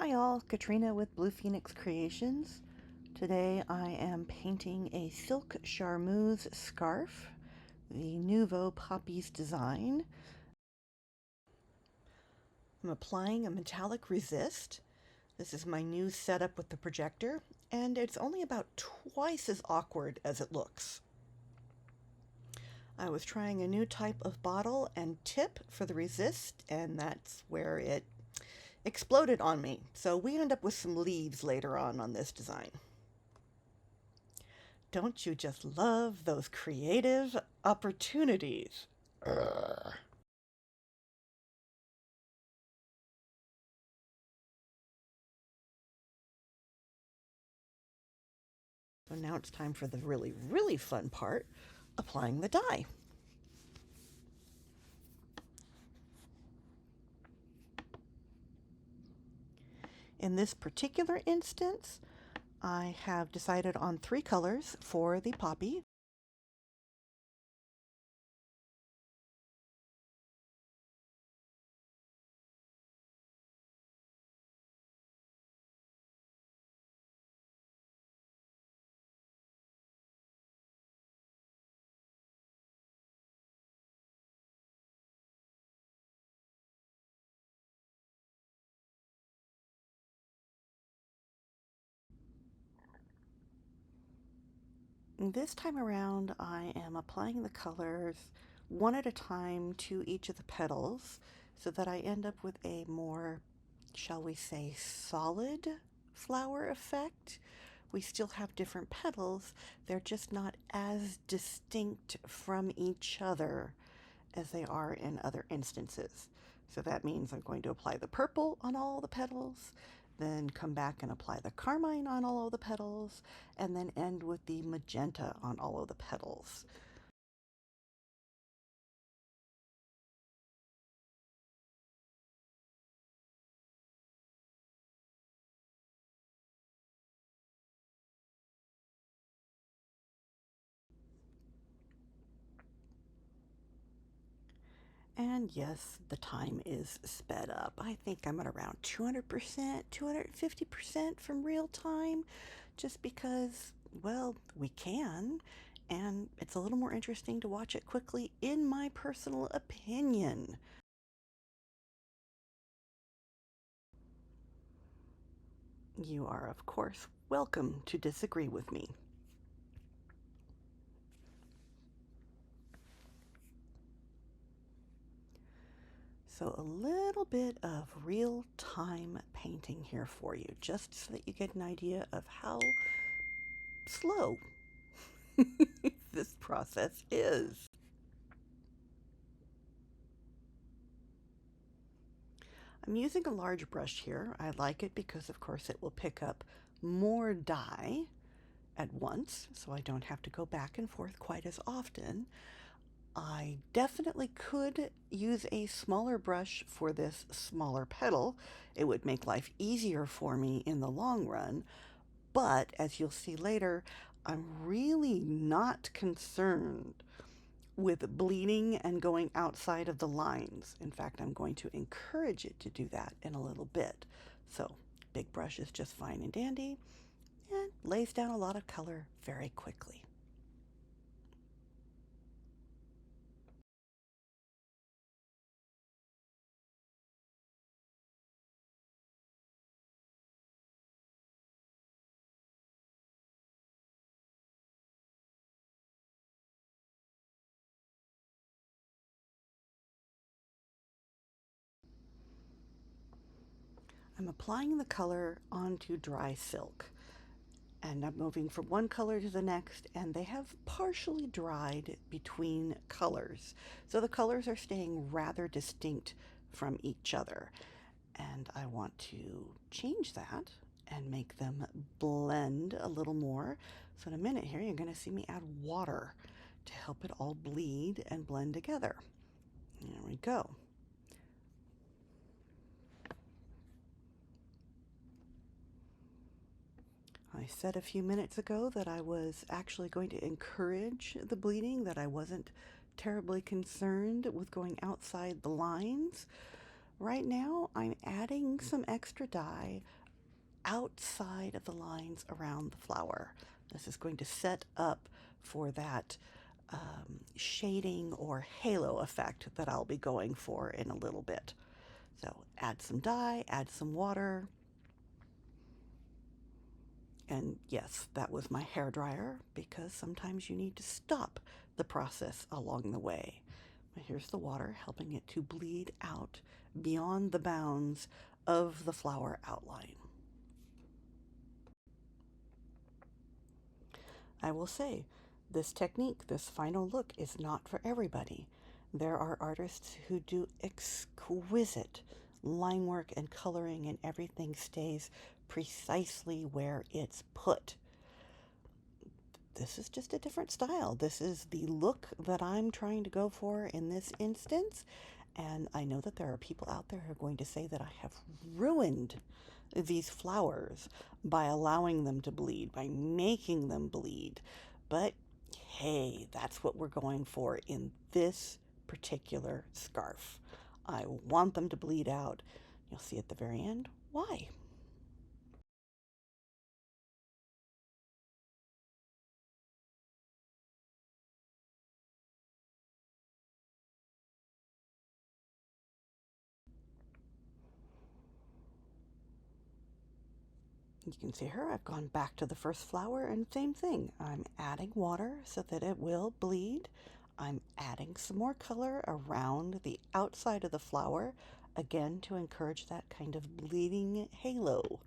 Hi all, Katrina with Blue Phoenix Creations. Today I am painting a silk charmeuse scarf, the Nouveau Poppies design. I'm applying a metallic resist. This is my new setup with the projector, and it's only about twice as awkward as it looks. I was trying a new type of bottle and tip for the resist, and that's where it exploded on me. So we end up with some leaves later on this design. Don't you just love those creative opportunities? Urgh. So now it's time for the really, really fun part, applying the dye. In this particular instance, I have decided on 3 colors for the poppy. This time around, I am applying the colors one at a time to each of the petals so that I end up with a more, shall we say, solid flower effect. We still have different petals, they're just not as distinct from each other as they are in other instances. So that means I'm going to apply the purple on all the petals, then come back and apply the carmine on all of the petals, and then end with the magenta on all of the petals. And yes, the time is sped up. I think I'm at around 200%, 250% from real time, just because, well, we can, and it's a little more interesting to watch it quickly, in my personal opinion. You are, of course, welcome to disagree with me. So a little bit of real-time painting here for you, just so that you get an idea of how slow this process is. I'm using a large brush here. I like it because, of course, it will pick up more dye at once, so I don't have to go back and forth quite as often. I definitely could use a smaller brush for this smaller petal. It would make life easier for me in the long run, but as you'll see later, I'm really not concerned with bleeding and going outside of the lines. In fact, I'm going to encourage it to do that in a little bit. So, big brush is just fine and dandy and lays down a lot of color very quickly. I'm applying the color onto dry silk, and I'm moving from one color to the next, and they have partially dried between colors. So the colors are staying rather distinct from each other. And I want to change that and make them blend a little more. So in a minute here, you're going to see me add water to help it all bleed and blend together. There we go. I said a few minutes ago that I was actually going to encourage the bleeding, that I wasn't terribly concerned with going outside the lines. Right now, I'm adding some extra dye outside of the lines around the flower. This is going to set up for that shading or halo effect that I'll be going for in a little bit. So add some dye, add some water, and yes, that was my hair dryer because sometimes you need to stop the process along the way. But here's the water helping it to bleed out beyond the bounds of the flower outline. I will say, this technique, this final look, is not for everybody. There are artists who do exquisite line work and coloring, and everything stays precisely where it's put. This is just a different style. This is the look that I'm trying to go for in this instance. And I know that there are people out there who are going to say that I have ruined these flowers by allowing them to bleed, by making them bleed. But hey, that's what we're going for in this particular scarf. I want them to bleed out. You'll see at the very end why. You can see here, I've gone back to the first flower and same thing. I'm adding water so that it will bleed. I'm adding some more color around the outside of the flower, again to encourage that kind of bleeding halo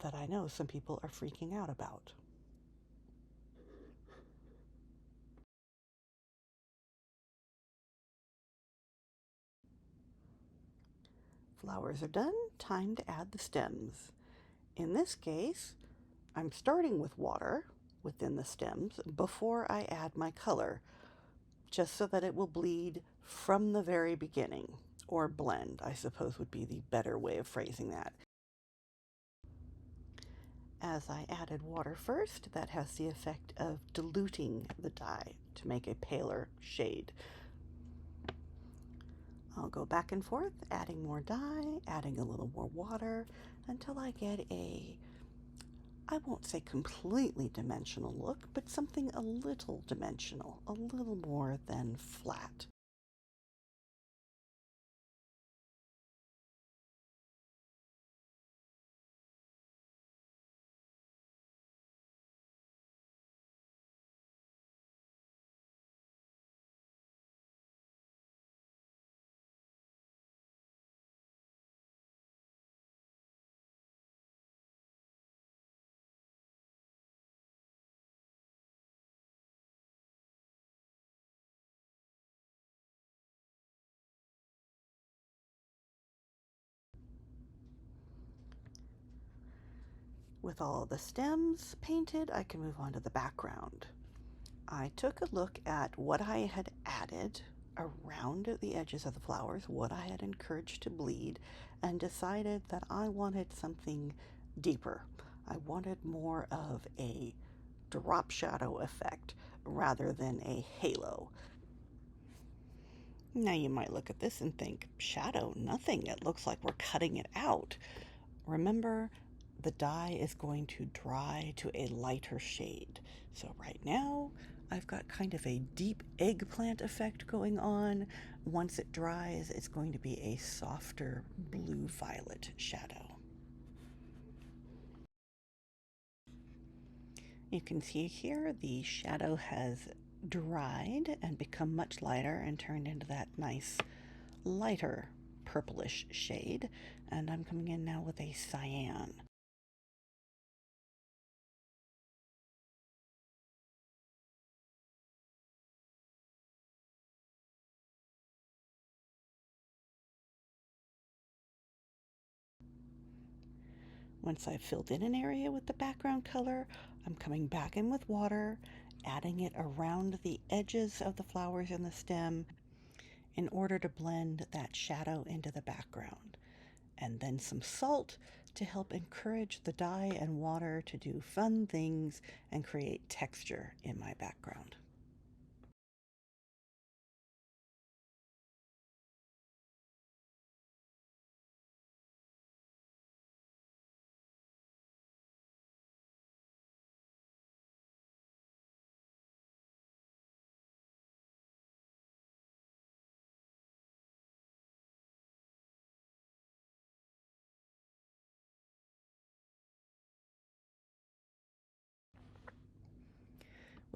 that I know some people are freaking out about. Flowers are done, time to add the stems. In this case, I'm starting with water within the stems before I add my color, just so that it will bleed from the very beginning, or blend, I suppose would be the better way of phrasing that. As I added water first, that has the effect of diluting the dye to make a paler shade. I'll go back and forth, adding more dye, adding a little more water, until I get a, I won't say completely dimensional look, but something a little dimensional, a little more than flat. With all the stems painted, I can move on to the background. I took a look at what I had added around the edges of the flowers, what I had encouraged to bleed, and decided that I wanted something deeper. I wanted more of a drop shadow effect rather than a halo. Now you might look at this and think, shadow, nothing. It looks like we're cutting it out. Remember, the dye is going to dry to a lighter shade. So right now, I've got kind of a deep eggplant effect going on. Once it dries, it's going to be a softer blue-violet shadow. You can see here the shadow has dried and become much lighter and turned into that nice lighter purplish shade. And I'm coming in now with a cyan. Once I've filled in an area with the background color, I'm coming back in with water, adding it around the edges of the flowers and the stem in order to blend that shadow into the background. And then some salt to help encourage the dye and water to do fun things and create texture in my background.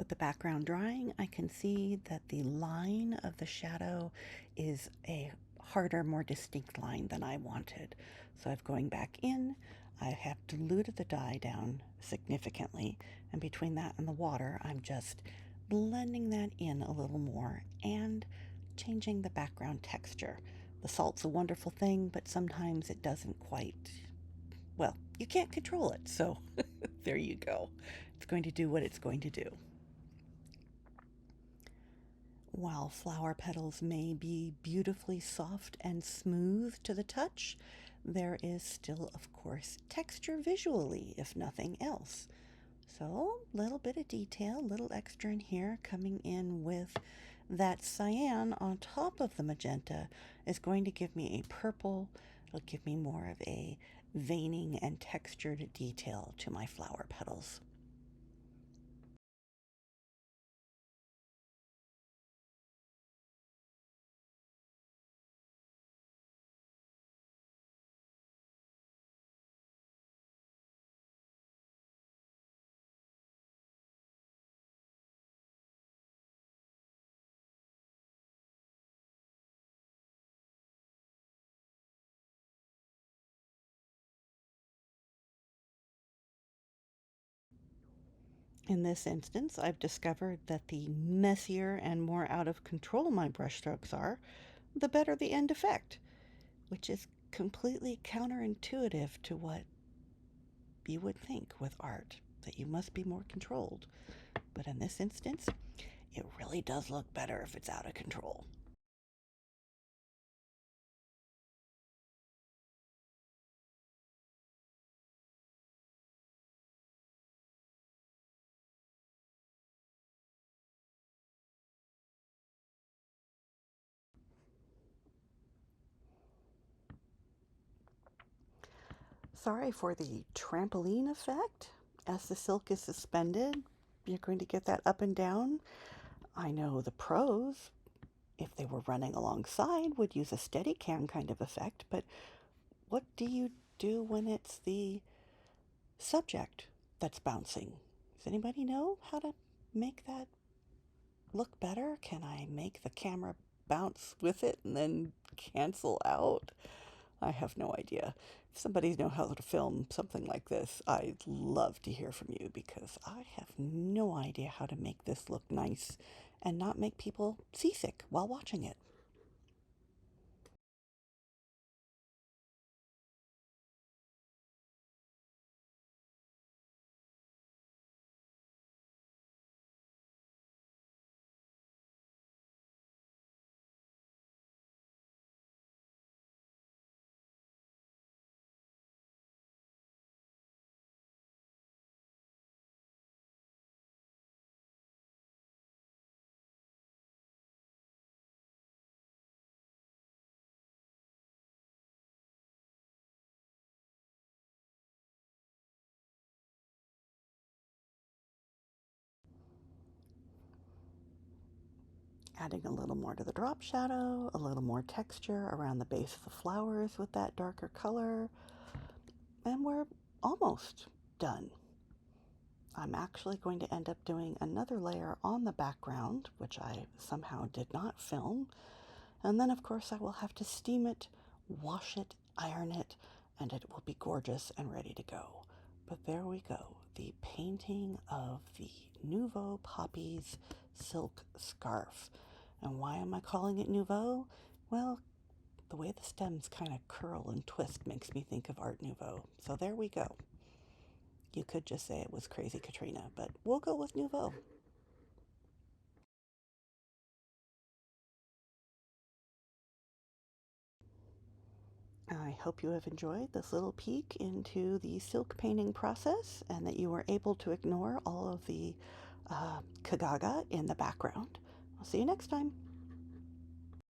With the background drying, I can see that the line of the shadow is a harder, more distinct line than I wanted. So I'm going back in. I have diluted the dye down significantly, and between that and the water, I'm just blending that in a little more and changing the background texture. The salt's a wonderful thing, but sometimes it doesn't quite, well, you can't control it, so there you go. It's going to do what it's going to do. While flower petals may be beautifully soft and smooth to the touch, there is still, of course, texture visually, if nothing else. So, a little bit of detail, a little extra in here, coming in with that cyan on top of the magenta is going to give me a purple. It'll give me more of a veining and textured detail to my flower petals. In this instance, I've discovered that the messier and more out of control my brushstrokes are, the better the end effect, which is completely counterintuitive to what you would think with art, that you must be more controlled. But in this instance, it really does look better if it's out of control. Sorry for the trampoline effect. As the silk is suspended, you're going to get that up and down. I know the pros, if they were running alongside, would use a steady cam kind of effect, but what do you do when it's the subject that's bouncing? Does anybody know how to make that look better? Can I make the camera bounce with it and then cancel out? I have no idea. If somebody knows how to film something like this, I'd love to hear from you because I have no idea how to make this look nice and not make people seasick while watching it. Adding a little more to the drop shadow, a little more texture around the base of the flowers with that darker color, and we're almost done. I'm actually going to end up doing another layer on the background, which I somehow did not film, and then of course I will have to steam it, wash it, iron it, and it will be gorgeous and ready to go. But there we go, the painting of the Nouveau Poppies silk scarf. And why am I calling it Nouveau? Well, the way the stems kind of curl and twist makes me think of Art Nouveau. So there we go. You could just say it was Crazy Katrina, but we'll go with Nouveau. I hope you have enjoyed this little peek into the silk painting process and that you were able to ignore all of the kagaga in the background. I'll see you next time.